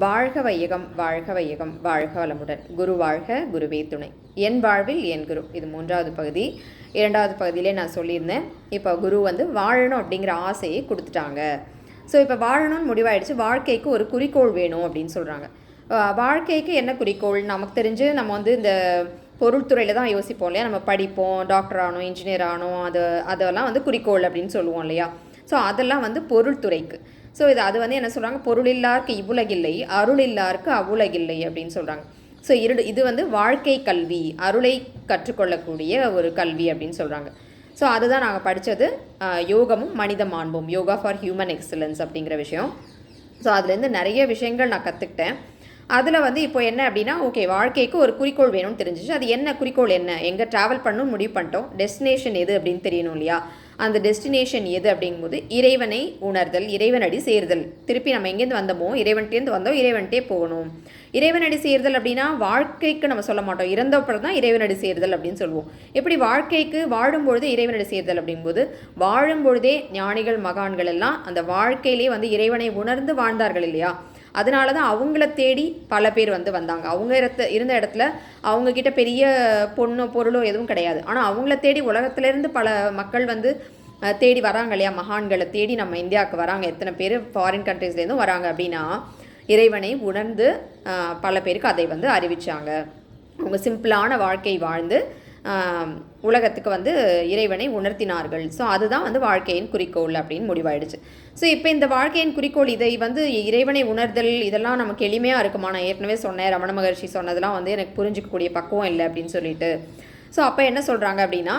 வாழ்க வையகம் வாழ்க வையகம் வாழ்க வளமுடன். குரு வாழ்க குருவே துணை. என் வாழ்வில் என் குரு. இது 3வது பகுதி. 2வது பகுதியிலே நான் சொல்லியிருந்தேன். இப்போ குரு வந்து வாழணும் அப்படிங்கிற ஆசையை கொடுத்துட்டாங்க. ஸோ இப்போ வாழணும்னு முடிவாயிடுச்சு. வாழ்க்கைக்கு ஒரு குறிக்கோள் வேணும் அப்படின்னு சொல்கிறாங்க. வாழ்க்கைக்கு என்ன குறிக்கோள்? நமக்கு தெரிஞ்சு நம்ம வந்து இந்த பொருள்துறையில் தான் யோசிப்போம் இல்லையா. நம்ம படிப்போம், டாக்டர் ஆகணும், இன்ஜினியர் ஆகணும், அதெல்லாம் வந்து குறிக்கோள் அப்படின்னு சொல்லுவோம் இல்லையா. ஸோ அதெல்லாம் வந்து பொருள்துறைக்கு. ஸோ அது வந்து என்ன சொல்கிறாங்க, பொருள் இல்லாருக்கு இவ்வுலகில்லை, அருள் இல்லாருக்கு அவ்வுலகில்லை அப்படின்னு சொல்கிறாங்க. ஸோ இது வந்து வாழ்க்கை கல்வி, அருளை கற்றுக்கொள்ளக்கூடிய ஒரு கல்வி அப்படின்னு சொல்கிறாங்க. ஸோ அதுதான் நாங்கள் படித்தது, யோகமும் மனித மாண்பும், யோகா ஃபார் ஹியூமன் எக்ஸலன்ஸ் அப்படிங்கிற விஷயம். ஸோ அதுலேருந்து நிறைய விஷயங்கள் நான் கற்றுக்கிட்டேன். அதில் வந்து இப்போ என்ன அப்படின்னா, ஓகே வாழ்க்கைக்கு ஒரு குறிக்கோள் வேணும்னு தெரிஞ்சிச்சு. அது என்ன குறிக்கோள், என்ன எங்கே ட்ராவல் பண்ணணும்னு முடிவு பண்ணிட்டோம். டெஸ்டினேஷன் எது அப்படின்னு தெரியணும் இல்லையா. அந்த டெஸ்டினேஷன் எது அப்படிங்கும்போது இறைவனை உணர்தல், இறைவனடி சேர்தல். திருப்பி நம்ம எங்கேருந்து வந்தோமோ இறைவன்கிட்டேருந்து வந்தோம், இறைவன்கிட்டே போகணும். இறைவனடி சேர்தல் அப்படின்னா வாழ்க்கைக்கு நம்ம சொல்ல மாட்டோம், இறந்தப்பறம் தான் இறைவனடி சேர்தல் அப்படின்னு சொல்லுவோம். எப்படி வாழ்க்கைக்கு வாழும்பொழுது இறைவனடி சேர்தல் அப்படிங்கும்போது, வாழும்பொழுதே ஞானிகள் மகான்கள் எல்லாம் அந்த வாழ்க்கையிலே வந்து இறைவனை உணர்ந்து வாழ்ந்தார்கள் இல்லையா. அதனால தான் அவங்கள தேடி பல பேர் வந்து வந்தாங்க. அவங்க இருந்த இடத்துல அவங்கக்கிட்ட பெரிய பொருளோ எதுவும் கிடையாது. ஆனால் அவங்கள தேடி உலகத்துலேருந்து பல மக்கள் வந்து தேடி வராங்க இல்லையா. மகான்களை தேடி நம்ம இந்தியாவுக்கு வராங்க. எத்தனை பேர் ஃபாரின் கண்ட்ரீஸ்லேருந்தும் வராங்க அப்படின்னா, இறைவனை உணர்ந்து பல பேருக்கு அதை வந்து அறிவித்தாங்க. அவங்க சிம்பிளான வாழ்க்கை வாழ்ந்து உலகத்துக்கு வந்து இறைவனை உணர்த்தினார்கள். ஸோ அதுதான் வந்து வாழ்க்கையின் குறிக்கோள் அப்படின்னு முடிவாயிடுச்சு. ஸோ இப்போ இந்த வாழ்க்கையின் குறிக்கோள், இதை வந்து இறைவனை உணர்தல், இதெல்லாம் நமக்கு எளிமையாக இருக்குமா? நான் ஏற்கனவே சொன்னேன், ரமண மகர்ஷி சொன்னதெல்லாம் வந்து எனக்கு புரிஞ்சிக்கக்கூடிய பக்குவம் இல்லை அப்படின்னு சொல்லிட்டு. ஸோ அப்போ என்ன சொல்கிறாங்க அப்படின்னா,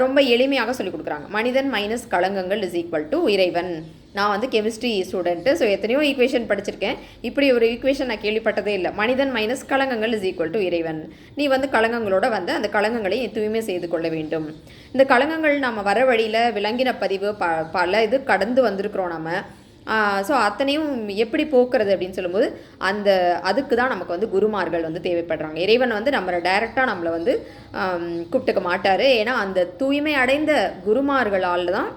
ரொம்ப எளிமையாக சொல்லிக் கொடுக்குறாங்க. மனிதன் மைனஸ் களங்கங்கள் இஸ் ஈக்குவல் டு இறைவன். நான் வந்து கெமிஸ்ட்ரி ஸ்டூடெண்ட்டு. ஸோ எத்தனையோ ஈக்குவேஷன் படிச்சிருக்கேன். இப்படி ஒரு ஈக்குவேஷன் நான் கேள்விப்பட்டதே இல்லை. மனிதன் மைனஸ் களங்கங்கள் இஸ் ஈக்குவல் டு இறைவன். நீ வந்து களங்கங்களோட வந்து அந்த களங்கங்களை தூய்மை செய்து கொள்ள வேண்டும். இந்த களங்கங்கள் நம்ம வர வழியில் விலங்கின பதிவு பல இது கடந்து வந்திருக்கிறோம் நம்ம. ஸோ அத்தனையும் எப்படி போக்குறது அப்படின்னு சொல்லும்போது, அதுக்கு தான் நமக்கு வந்து குருமார்கள் வந்து தேவைப்படுறாங்க. இறைவன் வந்து நம்மளை டைரெக்டாக நம்மளை வந்து கூப்பிட்டுக்க மாட்டார். ஏன்னா அந்த தூய்மை அடைந்த குருமார்களால் தான்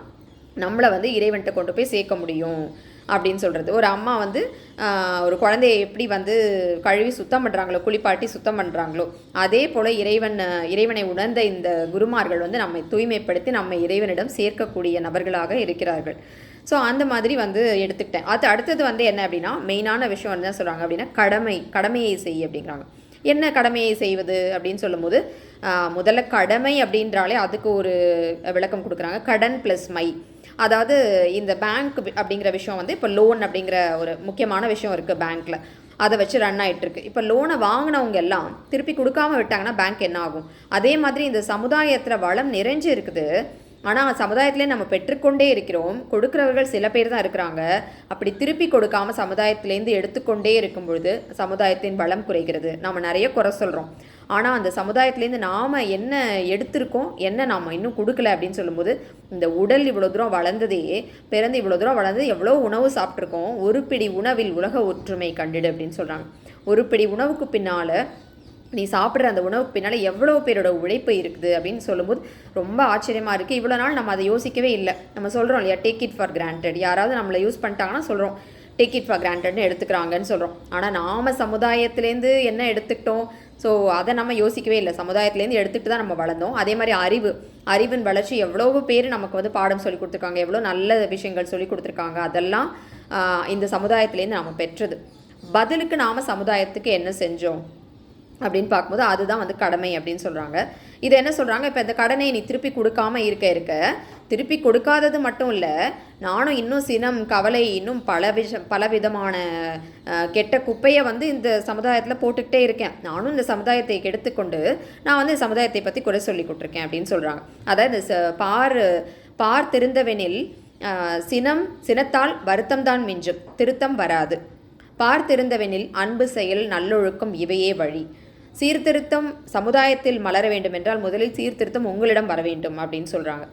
நம்மளை வந்து இறைவன்கிட்ட கொண்டு போய் சேர்க்க முடியும் அப்படின்னு சொல்கிறது. ஒரு அம்மா வந்து ஒரு குழந்தைய எப்படி வந்து கழுவி சுத்தம் பண்ணுறாங்களோ, குளிப்பாட்டி சுத்தம் பண்ணுறாங்களோ, அதே போல் இறைவனை உணர்ந்த இந்த குருமார்கள் வந்து நம்மை தூய்மைப்படுத்தி நம்மை இறைவனிடம் சேர்க்கக்கூடிய நபர்களாக இருக்கிறார்கள். ஸோ அந்த மாதிரி வந்து எடுத்துக்கிட்டேன். அடுத்தது வந்து என்ன அப்படின்னா, மெயினான விஷயம் என்ன சொல்கிறாங்க அப்படின்னா, கடமையை செய் அப்படிங்கிறாங்க. என்ன கடமையை செய்வது அப்படின்னு சொல்லும்போது, முதல்ல கடமை அப்படின்றாலே அதுக்கு ஒரு விளக்கம் கொடுக்குறாங்க. கடன் ப்ளஸ் மை. அதாவது இந்த பேங்க் அப்படிங்கிற விஷயம் வந்து இப்போ லோன் அப்படிங்கிற ஒரு முக்கியமான விஷயம் இருக்குது பேங்க்கில். அதை வச்சு ரன் ஆகிட்டுருக்கு. இப்போ லோனை வாங்கினவங்க எல்லாம் திருப்பி கொடுக்காமல் விட்டாங்கன்னா பேங்க் என்ன ஆகும்? அதே மாதிரி இந்த சமுதாயத்தில் வளம் நிறைஞ்சு இருக்குது. ஆனால் சமுதாயத்திலே நம்ம பெற்றுக்கொண்டே இருக்கிறோம். கொடுக்குறவர்கள் சில பேர் தான் இருக்கிறாங்க. அப்படி திருப்பி கொடுக்காமல் சமுதாயத்திலேருந்து எடுத்துக்கொண்டே இருக்கும் பொழுது சமுதாயத்தின் வளம் குறைகிறது. நம்ம நிறைய குறை சொல்கிறோம். ஆனால் அந்த சமுதாயத்துலேருந்து நாம் என்ன எடுத்திருக்கோம், என்ன நாம் இன்னும் கொடுக்கல அப்படின்னு சொல்லும்போது, இந்த உடல் இவ்வளோ தூரம் வளர்ந்ததே, பிறந்து இவ்வளோ தூரம் வளர்ந்து எவ்வளோ உணவு சாப்பிட்ருக்கோம். ஒரு பிடி உணவில் உலக ஒற்றுமை கண்டிடு அப்படின்னு சொல்கிறாங்க. ஒரு பிடி உணவுக்கு பின்னால் நீ சாப்பிட்ற அந்த உணவுக்கு பின்னால் எவ்வளோ பேரோட உழைப்பு இருக்குது அப்படின்னு சொல்லும்போது ரொம்ப ஆச்சரியமாக இருக்குது. இவ்வளோ நாள் நம்ம அதை யோசிக்கவே இல்லை. நம்ம சொல்கிறோம் இல்லையா, டேக் இட் ஃபார் கிராண்டட். யாராவது நம்மளை யூஸ் பண்ணிட்டாங்கன்னா சொல்கிறோம் டேக் இட் ஃபார் கிராண்டட்னு எடுத்துக்கிறாங்கன்னு சொல்கிறோம். ஆனால் நாம் சமுதாயத்துலேருந்து என்ன எடுத்துக்கிட்டோம், ஸோ அதை நம்ம யோசிக்கவே இல்லை. சமுதாயத்துலேருந்து எடுத்துகிட்டு தான் நம்ம வளர்ந்தோம். அதே மாதிரி அறிவின் வளர்ச்சி எவ்வளோ பேர் நமக்கு வந்து பாடம் சொல்லி கொடுத்துருக்காங்க, எவ்வளோ நல்ல விஷயங்கள் சொல்லி கொடுத்துருக்காங்க. அதெல்லாம் இந்த சமுதாயத்துலேருந்து நாம் பெற்றது. பதிலுக்கு நாம் சமுதாயத்துக்கு என்ன செஞ்சோம் அப்படின்னு பார்க்கும்போது அதுதான் வந்து கடமை அப்படின்னு சொல்கிறாங்க. இது என்ன சொல்கிறாங்க, இப்போ இந்த கடனை நீ திருப்பி கொடுக்காம இருக்க திருப்பி கொடுக்காதது மட்டும் இல்லை, நானும் இன்னும் சினம், கவலை, இன்னும் பல விதமான கெட்ட குப்பையை வந்து இந்த சமுதாயத்தில் போட்டுக்கிட்டே இருக்கேன். நானும் இந்த சமுதாயத்தை கெடுத்துக்கொண்டு நான் வந்து இந்த சமுதாயத்தை பற்றி குறை சொல்லி கொடுத்துருக்கேன் அப்படின்னு சொல்கிறாங்க. அதாவது பார் திருந்தவெனில் சினத்தால் வருத்தம்தான் மிஞ்சும், திருத்தம் வராது. பார்த்திருந்தவெனில் அன்பு, செயல், நல்லொழுக்கம் இவையே வழி. சீர்திருத்தம் சமுதாயத்தில் மலர வேண்டும் என்றால் முதலில் சீர்திருத்தம் உங்களிடம் வர வேண்டும் அப்படின்னு சொல்கிறாங்க.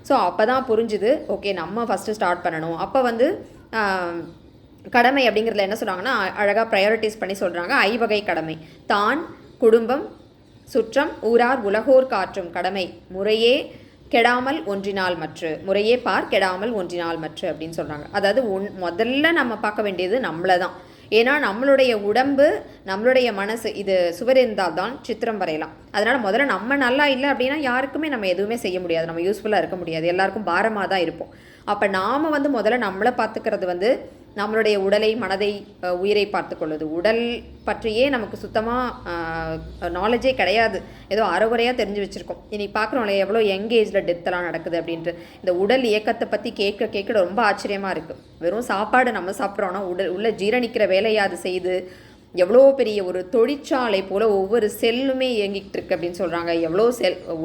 ஸோ அப்போ தான் புரிஞ்சுது, ஓகே நம்ம ஃபஸ்ட்டு ஸ்டார்ட் பண்ணணும். அப்போ வந்து கடமை அப்படிங்கிறதுல என்ன சொல்கிறாங்கன்னா, அழகாக ப்ரையாரிட்டிஸ் பண்ணி சொல்கிறாங்க. ஐவகை கடமை: தான், குடும்பம், சுற்றம், ஊரார், உலகோர் காற்றும் கடமை முறையே கெடாமல் ஒன்றினால் மற்று. முறையே பார் கெடாமல் ஒன்றினால் மற்று அப்படின்னு சொல்கிறாங்க. அதாவது முதல்ல நம்ம பார்க்க வேண்டியது நம்மளை தான். ஏன்னா நம்மளுடைய உடம்பு, நம்மளுடைய மனசு, இது சுவர் இருந்தால் தான் சித்திரம் வரையலாம். அதனால் முதல்ல நம்ம நல்லா இல்லை அப்படின்னா யாருக்குமே நம்ம எதுவுமே செய்ய முடியாது, நம்ம யூஸ்ஃபுல்லாக இருக்க முடியாது, எல்லாருக்கும் பாரமாக தான் இருப்போம். அப்போ நாம் வந்து முதல்ல நம்மளை பார்த்துக்கிறது வந்து நம்மளுடைய உடலை, மனதை, உயிரை பார்த்துக்கொள்வது. உடல் பற்றியே நமக்கு சுத்தமாக நாலேஜே கிடையாது, ஏதோ அறகுறையாக தெரிஞ்சு வச்சுருக்கோம். இனி பார்க்குறோம்ல எவ்வளோ யங் ஏஜில் டெத்தெல்லாம் நடக்குது அப்படின்ட்டு. இந்த உடல் இயக்கத்தை பற்றி கேட்க கேட்க ரொம்ப ஆச்சரியமாக இருக்குது. வெறும் சாப்பாடு நம்ம சாப்பிட்றோன்னா உள்ள ஜீரணிக்கிற வேலையை அது செய்து எவ்வளோ பெரிய ஒரு தொழிற்சாலை போல் ஒவ்வொரு செல்லுமே இயங்கிட்டு இருக்கு அப்படின்னு சொல்கிறாங்க. எவ்வளோ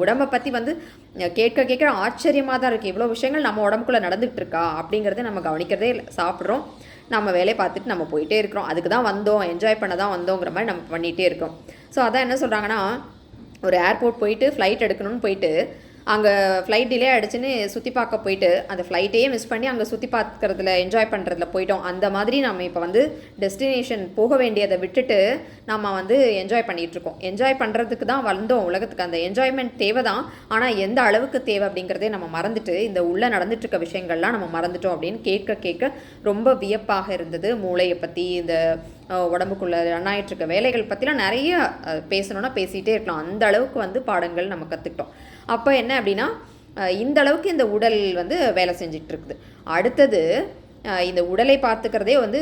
உடம்பை பற்றி வந்து கேட்க கேட்க ஆச்சரியமாக தான் இருக்குது. இவ்வளோ விஷயங்கள் நம்ம உடம்புக்குள்ளே நடந்துகிட்டு இருக்கா அப்படிங்கிறத நம்ம கவனிக்கிறதே இல்லை. சாப்பிட்றோம், நம்ம வேலையை பார்த்துட்டு நம்ம போயிட்டே இருக்கிறோம். அதுக்கு தான் வந்தோம், என்ஜாய் பண்ண தான் வந்தோங்கிற மாதிரி நம்ம பண்ணிகிட்டே இருக்கோம். ஸோ அதான் என்ன சொல்கிறாங்கன்னா, ஒரு ஏர்போர்ட் போயிட்டு ஃப்ளைட் எடுக்கணும்னு போயிட்டு அங்கே ஃப்ளைட் டிலே ஆகிடுச்சுன்னு சுற்றி பார்க்க போயிட்டு அந்த ஃப்ளைட்டையே மிஸ் பண்ணி அங்கே சுற்றி பார்க்குறதுல என்ஜாய் பண்ணுறதுல போயிட்டோம். அந்த மாதிரி நம்ம இப்போ வந்து டெஸ்டினேஷன் போக வேண்டியதை விட்டுட்டு நம்ம வந்து என்ஜாய் பண்ணிகிட்ருக்கோம். என்ஜாய் பண்ணுறதுக்கு தான் வந்தோம் உலகத்துக்கு, அந்த என்ஜாய்மெண்ட் தேவை தான். ஆனால் எந்த அளவுக்கு தேவை அப்படிங்கிறதே நம்ம மறந்துட்டு இந்த உள்ளே நடந்துட்டுருக்க விஷயங்கள்லாம் நம்ம மறந்துட்டோம் அப்படின்னு கேட்க கேட்க ரொம்ப வியப்பாக இருந்தது. மூளையை பற்றி, இந்த உடம்புக்குள்ளே ரன் ஆகிட்டுருக்க வேலைகள் பற்றிலாம் நிறைய பேசணுன்னா பேசிகிட்டே இருக்கலாம். அந்த அளவுக்கு வந்து பாடங்கள் நம்ம கற்றுக்கிட்டோம். அப்போ என்ன அப்படின்னா, இந்த அளவுக்கு இந்த உடல் வந்து வேலை செஞ்சிட்டு இருக்குது. அடுத்தது இந்த உடலை பார்த்துக்கிறதே வந்து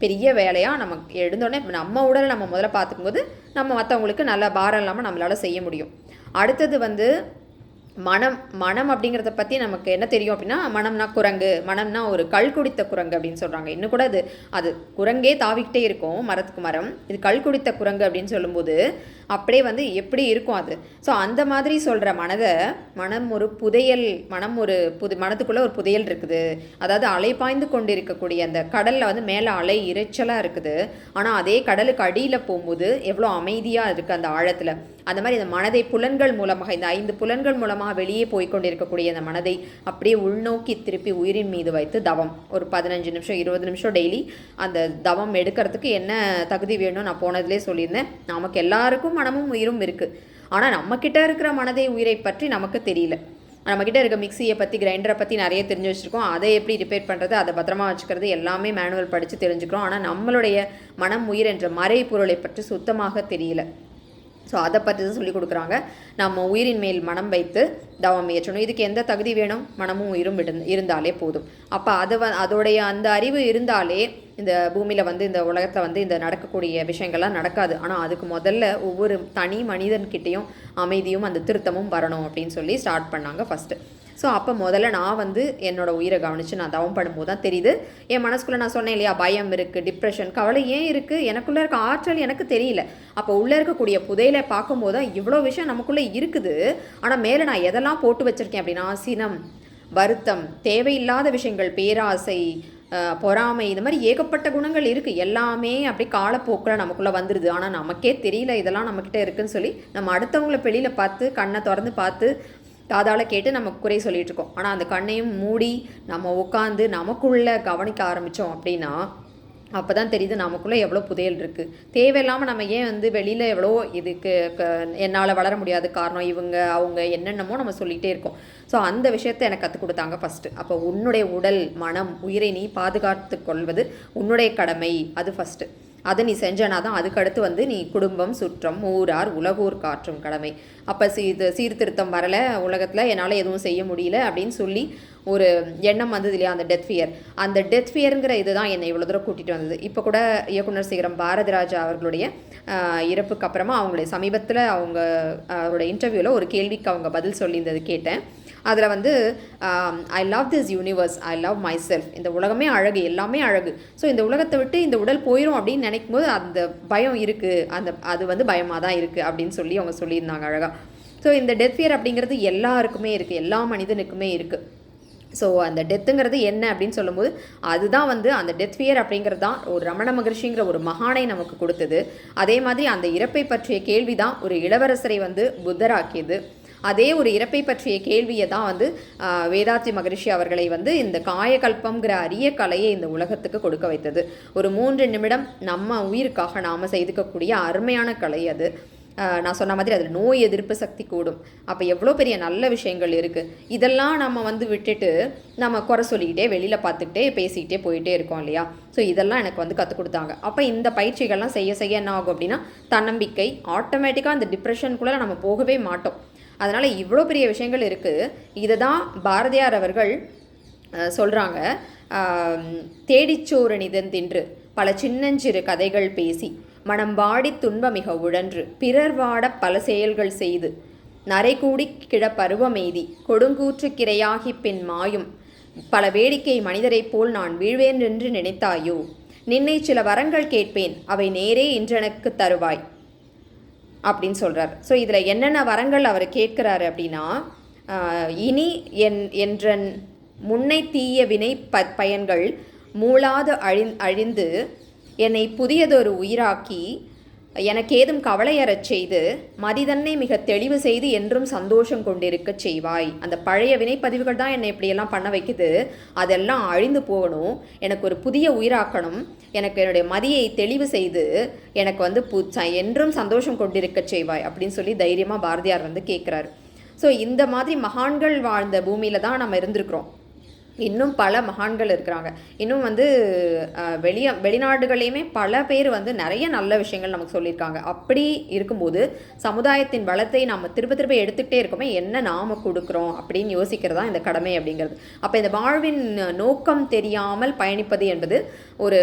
பெரிய வேலையாக நமக்கு எழுந்தோடனே நம்ம உடலை நம்ம முதல்ல பார்த்துக்கும்போது நம்ம மற்றவங்களுக்கு நல்ல பாரம் இல்லாமல் நம்மளால் செய்ய முடியும். அடுத்தது வந்து மனம் அப்படிங்கிறத பற்றி நமக்கு என்ன தெரியும் அப்படின்னா, மனம்னா குரங்கு, மனம்னா ஒரு கல் குடித்த குரங்கு அப்படின்னு சொல்கிறாங்க. இன்னும் கூட அது குரங்கே தாவிக்கிட்டே இருக்கும் மரத்துக்கு மரம். இது கல் குடித்த குரங்கு அப்படின்னு சொல்லும்போது அப்படியே வந்து எப்படி இருக்கும் அது. ஸோ அந்த மாதிரி சொல்கிற மனம் ஒரு புதையல், மனத்துக்குள்ளே ஒரு புதையல் இருக்குது. அதாவது அலை பாய்ந்து கொண்டு இருக்கக்கூடிய அந்த கடலில் வந்து மேலே அலை இறைச்சலாக இருக்குது, ஆனால் அதே கடலுக்கு அடியில் போகும்போது எவ்வளோ அமைதியாக இருக்குது அந்த ஆழத்தில். அந்த மாதிரி இந்த மனதை புலன்கள் மூலமாக, இந்த 5 புலன்கள் மூலமாக வெளியே போய்கொண்டிருக்கக்கூடிய அந்த மனதை அப்படியே உள்நோக்கி திருப்பி உயிரின் மீது வைத்து தவம் ஒரு 15 நிமிஷம் 20 நிமிஷம் டெய்லி அந்த தவம் எடுக்கிறதுக்கு என்ன தகுதி வேணும் நான் போனதுலேயே சொல்லியிருந்தேன். நமக்கு எல்லாருக்கும் மனமும் உயிரும் இருக்குது, ஆனால் நம்மக்கிட்ட இருக்கிற மனதை உயிரை பற்றி நமக்கு தெரியல. நம்மக்கிட்ட இருக்க மிக்சியை பற்றி, கிரைண்டரை பற்றி நிறைய தெரிஞ்சு வச்சுருக்கோம். அதை எப்படி ரிப்பேர் பண்ணுறது, அதை பத்திரமா வச்சுக்கிறது எல்லாமே மேனுவல் படித்து தெரிஞ்சுக்கிறோம். ஆனால் நம்மளுடைய மனம் உயிர் என்ற மறை பொருளை பற்றி சுத்தமாக தெரியல. ஸோ அதை பற்றி தான் சொல்லிக் கொடுக்குறாங்க. நம்ம உயிரின் மேல் மனம் வைத்து தவம் ஏற்றணும். இதுக்கு எந்த தகுதி வேணும்? மனமும் உயிரும் இருந்தாலே போதும். அப்போ அதோடைய அந்த அறிவு இருந்தாலே இந்த பூமியில் வந்து, இந்த உலகத்தில் வந்து இந்த நடக்கக்கூடிய விஷயங்கள்லாம் நடக்காது. ஆனால் அதுக்கு முதல்ல ஒவ்வொரு தனி மனிதன்கிட்டையும் அமைதியும் அந்த திருத்தமும் வரணும் அப்படின்னு சொல்லி ஸ்டார்ட் பண்ணாங்க ஃபஸ்ட்டு. ஸோ அப்போ முதல்ல நான் வந்து என்னோடய உயிரை கவனித்து நான் தவம் பண்ணும்போது தான் தெரியுது, என் மனசுக்குள்ளே நான் சொன்னேன் இல்லையா, பயம் இருக்குது, டிப்ரெஷன், கவலை ஏன் இருக்குது, எனக்குள்ளே இருக்க ஆற்றல் எனக்கு தெரியல. அப்போ உள்ளே இருக்கக்கூடிய புதையலை பார்க்கும்போது தான் இவ்வளோ விஷயம் நமக்குள்ளே இருக்குது. ஆனால் மேலே நான் எதெல்லாம் போட்டு வச்சுருக்கேன் அப்படின்னா, சினம், வருத்தம், தேவையில்லாத விஷயங்கள், பேராசை, பொறாமை, இந்த மாதிரி ஏகப்பட்ட குணங்கள் இருக்குது. எல்லாமே அப்படி காலப்போக்கில் நமக்குள்ளே வந்துடுது. ஆனால் நமக்கே தெரியல இதெல்லாம் நம்மக்கிட்ட இருக்குதுன்னு சொல்லி நம்ம அடுத்தவங்களை வெளியில் பார்த்து, கண்ணை திறந்து பார்த்து, காதால் கேட்டு நம்ம குறை சொல்லிகிட்டு இருக்கோம். ஆனால் அந்த கண்ணையும் மூடி நம்ம உட்காந்து நமக்குள்ளே கவனிக்க ஆரம்பித்தோம் அப்படின்னா அப்போ தான் தெரியுது நமக்குள்ளே எவ்வளோ புதையல் இருக்குது. தேவையில்லாமல் நம்ம ஏன் வந்து வெளியில் எவ்வளோ இதுக்கு என்னால் வளர முடியாது காரணம் இவங்க அவங்க என்னென்னமோ நம்ம சொல்லிகிட்டே இருக்கோம். ஸோ அந்த விஷயத்தை எனக்கு கற்றுக் கொடுத்தாங்க ஃபஸ்ட்டு. அப்போ உன்னுடைய உடல், மனம், உயிரை நீ பாதுகாத்து கொள்வது உன்னுடைய கடமை, அது ஃபஸ்ட்டு. அதை நீ செஞ்சனா தான் அதுக்கடுத்து வந்து நீ குடும்பம், சுற்றம், ஊரார், உலகூர் காற்றும் கடமை. அப்போ சீர்திருத்தம் வரலை உலகத்தில், என்னால் எதுவும் செய்ய முடியல அப்படின்னு சொல்லி ஒரு எண்ணம் வந்தது இல்லையா, அந்த டெத் ஃபியர். அந்த டெத் ஃபியருங்கிற இது தான் என்னை இவ்வளோ தூரம் கூட்டிகிட்டு வந்தது. இப்போ கூட இயக்குனர் சிகரம் பாரதிராஜா அவர்களுடைய இறப்புக்கு அப்புறமா அவங்களுடைய சமீபத்தில் அவரோட இன்டர்வியூவில் ஒரு கேள்விக்கு அவங்க பதில் சொல்லியிருந்தது கேட்டேன். அதில் வந்து I love this universe, I love my self. இந்த உலகமே அழகு, எல்லாமே அழகு. ஸோ இந்த உலகத்தை விட்டு இந்த உடல் போயிடும் அப்படின்னு நினைக்கும் போது அந்த பயம் இருக்குது, அது வந்து பயமாக தான் இருக்குது அப்படின்னு சொல்லி அவங்க சொல்லியிருந்தாங்க அழகாக. ஸோ இந்த டெத் ஃபியர் அப்படிங்கிறது எல்லாருக்குமே இருக்குது, எல்லா மனிதனுக்குமே இருக்குது. ஸோ அந்த டெத்துங்கிறது என்ன அப்படின்னு சொல்லும்போது அதுதான் வந்து அந்த டெத் ஃபியர் அப்படிங்கிறது தான் ஒரு ரமண மகர்ஷிங்கிற ஒரு மகானை நமக்கு கொடுத்தது. அதே மாதிரி அந்த இறப்பை பற்றிய கேள்வி தான் ஒரு இளவரசரை வந்து புத்தராக்கியது. அதே ஒரு இறப்பை பற்றிய கேள்வியை தான் வந்து வேதாத்ரி மகரிஷி அவர்களை வந்து இந்த காயகல்பம்ங்கிற அரிய கலையை இந்த உலகத்துக்கு கொடுக்க வைத்தது. ஒரு 3 நிமிடம் நம்ம உயிருக்காக நாம் செய்துக்கக்கூடிய அருமையான கலை அது. நான் சொன்ன மாதிரி அதில் நோய் எதிர்ப்பு சக்தி கூடும். அப்போ எவ்வளோ பெரிய நல்ல விஷயங்கள் இருக்குது. இதெல்லாம் நம்ம வந்து விட்டுட்டு நம்ம குறை சொல்லிக்கிட்டே வெளியில் பார்த்துக்கிட்டே பேசிக்கிட்டே போயிட்டே இருக்கோம் இல்லையா. ஸோ இதெல்லாம் எனக்கு வந்து கற்றுக் கொடுத்தாங்க. அப்போ இந்த பயிற்சிகள்லாம் செய்ய செய்ய என்ன ஆகும் அப்படின்னா தன்னம்பிக்கை ஆட்டோமேட்டிக்காக அந்த டிப்ரெஷனுக்குள்ளே நம்ம போகவே மாட்டோம். அதனால் இவ்வளோ பெரிய விஷயங்கள் இருக்குது. இதை தான் பாரதியார் அவர்கள் சொல்கிறாங்க. தேடிச்சோறு நிதந்தின்று பல சின்னஞ்சிறு கதைகள் பேசி மனம் வாடி துன்ப மிக உழன்று பிறர் வாட பல செயல்கள் செய்து நரைகூடி கிழப்பருவமெய்தி கொடுங்கூற்று கிரையாகி பின் மாயும் பல வேடிக்கை மனிதரைப் போல் நான் வீழ்வேன் என்று நினைத்தாயோ, நின்னை சில வரங்கள் கேட்பேன் அவை நேரே இன்றெனக்கு தருவாய் அப்படின்னு சொல்கிறார். ஸோ இதில் என்னென்ன வரங்கள் அவர் கேட்குறாரு அப்படின்னா, இனி என்றன் முன்னை தீய வினை பயன்கள் மூளாது அழிந்து என்னை புதியதொரு உயிராக்கி எனக்கேதும் கவலையறச் செய்து மதிதன்னை மிக தெளிவு செய்து என்றும் சந்தோஷம் கொண்டிருக்க செய்வாய். அந்த பழைய வினைப்பதிவுகள் தான் என்னை இப்படியெல்லாம் பண்ண வைக்குது, அதெல்லாம் அழிந்து போகணும், எனக்கு ஒரு புதிய உயிராக்கணும், எனக்கு என்னுடைய மதியை தெளிவு செய்து எனக்கு வந்து என்றும் சந்தோஷம் கொண்டிருக்க செய்வாய் அப்படின்னு சொல்லி தைரியமாக பாரதியார் வந்து கேட்குறாரு. ஸோ இந்த மாதிரி மகான்கள் வாழ்ந்த பூமியில் தான் நம்ம இருந்திருக்கிறோம். இன்னும் பல மகான்கள் இருக்கிறாங்க. இன்னும் வந்து வெளிநாடுகளையுமே பல பேர் வந்து நிறைய நல்ல விஷயங்கள் நமக்கு சொல்லியிருக்காங்க. அப்படி இருக்கும்போது சமுதாயத்தின் வளத்தை நாம் திரும்ப திரும்ப எடுத்துக்கிட்டே இருக்கோமே, என்ன நாம் கொடுக்குறோம் அப்படின்னு யோசிக்கிறதா இந்த கடமை அப்படிங்கிறது. அப்போ இந்த வாழ்வின் நோக்கம் தெரியாமல் பயணிப்பது என்பது ஒரு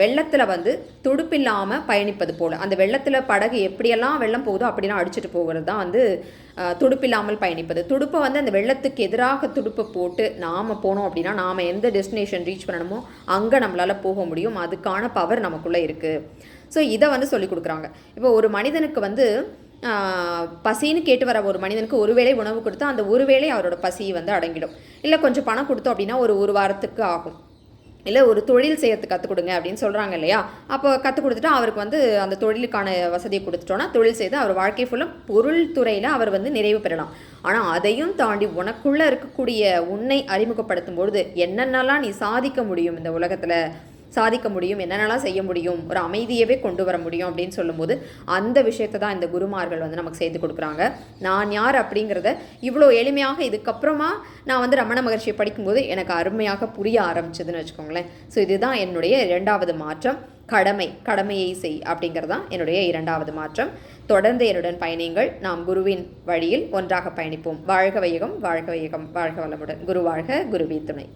வெள்ளத்தில் வந்து துடுப்பில்லாமல் பயணிப்பது போல். அந்த வெள்ளத்தில் படகு எப்படியெல்லாம் வெள்ளம் போகுதோ அப்படிலாம் அடிச்சுட்டு போகிறது தான் வந்து துடுப்பில்லாமல் பயணிப்பது. துடுப்பை வந்து அந்த வெள்ளத்துக்கு எதிராக துடுப்பை போட்டு நாம் போனோம் அப்படின்னா நாம் எந்த டெஸ்டினேஷன் ரீச் பண்ணணுமோ அங்கே நம்மளால் போக முடியும். அதுக்கான பவர் நமக்குள்ளே இருக்குது. ஸோ இதை வந்து சொல்லிக் கொடுக்குறாங்க. இப்போ ஒரு மனிதனுக்கு வந்து பசின்னு கேட்டு வர ஒரு மனிதனுக்கு ஒருவேளை உணவு கொடுத்தா அந்த ஒருவேளை அவரோட பசி வந்து அடங்கிடும். இல்லை கொஞ்சம் பணம் கொடுத்தோம் அப்படின்னா ஒரு வாரத்துக்கு ஆகும். இல்லை ஒரு தொழில் செய்யறதுக்கு கற்றுக் கொடுங்க அப்படின்னு சொல்கிறாங்க இல்லையா. அப்போ கற்றுக் கொடுத்துட்டு அவருக்கு வந்து அந்த தொழிலுக்கான வசதியை கொடுத்துட்டோன்னா தொழில் செய்து அவர் வாழ்க்கை ஃபுல்லாக பொருள் துறையில் அவர் வந்து நிறைவு பெறலாம். ஆனால் அதையும் தாண்டி உனக்குள்ளே இருக்கக்கூடிய உன்னை அறிமுகப்படுத்தும் பொழுது என்னென்னலாம் நீ சாதிக்க முடியும், இந்த உலகத்தில் சாதிக்க முடியும், என்னென்னலாம் செய்ய முடியும், ஒரு அமைதியவே கொண்டு வர முடியும் அப்படின்னு சொல்லும்போது அந்த விஷயத்தை தான் இந்த குருமார்கள் வந்து நமக்கு செய்து கொடுக்குறாங்க. நான் யார் அப்படிங்கிறத இவ்வளோ எளிமையாக இதுக்கப்புறமா நான் வந்து ரமண மகர்ஷியை படிக்கும்போது எனக்கு அருமையாக புரிய ஆரம்பிச்சதுன்னு வச்சுக்கோங்களேன். ஸோ இதுதான் என்னுடைய 2வது மாற்றம். கடமையை செய் அப்படிங்கிறது தான் என்னுடைய 2வது மாற்றம். தொடர்ந்து என்னுடன் பயணியுங்கள். நாம் குருவின் வழியில் ஒன்றாக பயணிப்போம். வாழ்க வையகம், வாழ்க வையகம், வாழ்க வளமுடன். குரு வாழ்க, குருவே துணை.